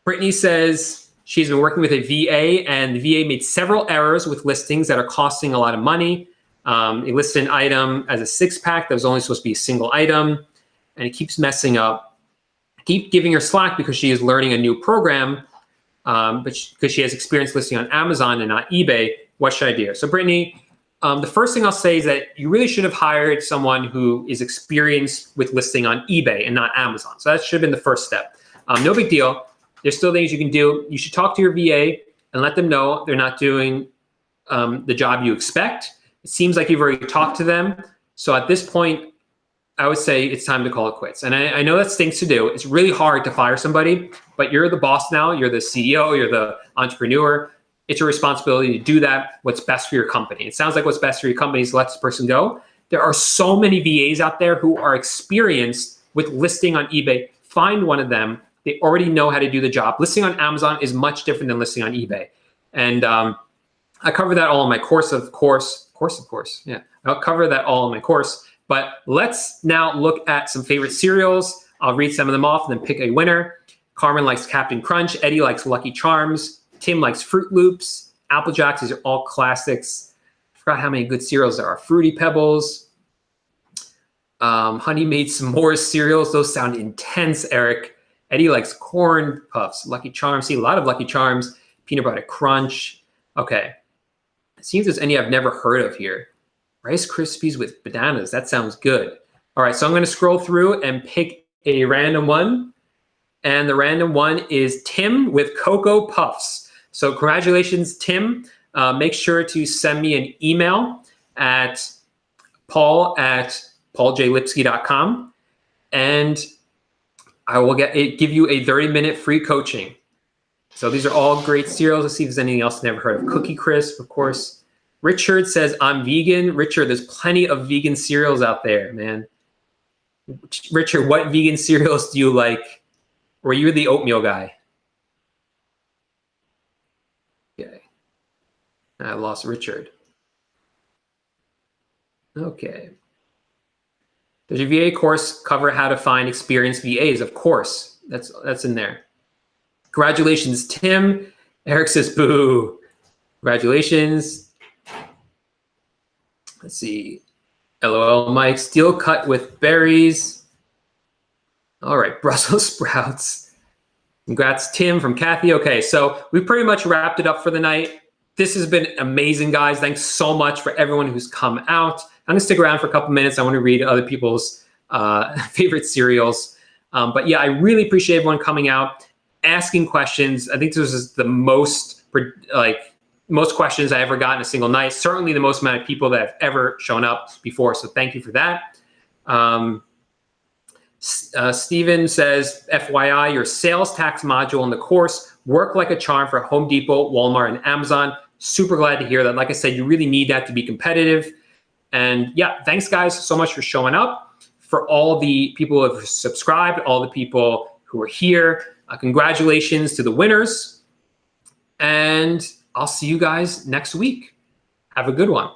Brittany says she's been working with a VA and the VA made several errors with listings that are costing a lot of money. They listed an item as a 6-pack that was only supposed to be a single item, and it keeps messing up. Keep giving her slack because she is learning a new program, because she has experience listing on Amazon and not eBay. What should I do? So Brittany, the first thing I'll say is that you really should have hired someone who is experienced with listing on eBay and not Amazon. So that should have been the first step. No big deal. There's still things you can do. You should talk to your VA and let them know they're not doing the job you expect. It seems like you've already talked to them. So at this point, I would say it's time to call it quits. And I know that stinks to do. It's really hard to fire somebody, but you're the boss now. You're the CEO. You're the entrepreneur. It's your responsibility to do that. What's best for your company. It sounds like what's best for your company is let this person go. There are so many VAs out there who are experienced with listing on eBay. Find one of them. They already know how to do the job. Listing on Amazon is much different than listing on eBay. And I cover that all in my course, of course. Yeah, I'll cover that all in my course. But let's now look at some favorite cereals. I'll read some of them off and then pick a winner. Carmen likes Captain Crunch. Eddie likes Lucky Charms. Tim likes Fruit Loops. Apple Jacks, these are all classics. I forgot how many good cereals there are. Fruity Pebbles. Honey made s'mores cereals. Those sound intense, Eric. Eddie likes Corn Puffs. Lucky Charms. See, a lot of Lucky Charms. Peanut Butter Crunch. Okay. See if there's any I've never heard of here. Rice Krispies with bananas. That sounds good. All right, so I'm going to scroll through and pick a random one. And the random one is Tim with Cocoa Puffs. So congratulations, Tim. Make sure to send me an email at paul@pauljlipsky.com. And I will give you a 30-minute free coaching. So these are all great cereals. Let's see if there's anything else I've never heard of. Cookie Crisp, of course. Richard says, I'm vegan. Richard, there's plenty of vegan cereals out there, man. Richard, what vegan cereals do you like? Or you're the oatmeal guy? Okay. I lost Richard. Okay. Does your VA course cover how to find experienced VAs? Of course. That's in there. Congratulations, Tim. Eric says, boo. Congratulations. Let's see. LOL, Mike. Steel cut with berries. All right, Brussels sprouts. Congrats, Tim from Kathy. Okay, so we pretty much wrapped it up for the night. This has been amazing, guys. Thanks so much for everyone who's come out. I'm going to stick around for a couple minutes. I want to read other people's favorite cereals. But yeah, I really appreciate everyone coming out, asking questions. I think this is the most questions I ever got in a single night. Certainly the most amount of people that have ever shown up before. So thank you for that. Steven says, FYI, your sales tax module in the course work like a charm for Home Depot, Walmart, and Amazon. Super glad to hear that. Like I said, you really need that to be competitive. And yeah, thanks guys so much for showing up. For all the people who have subscribed, all the people who are here, congratulations to the winners. And I'll see you guys next week. Have a good one.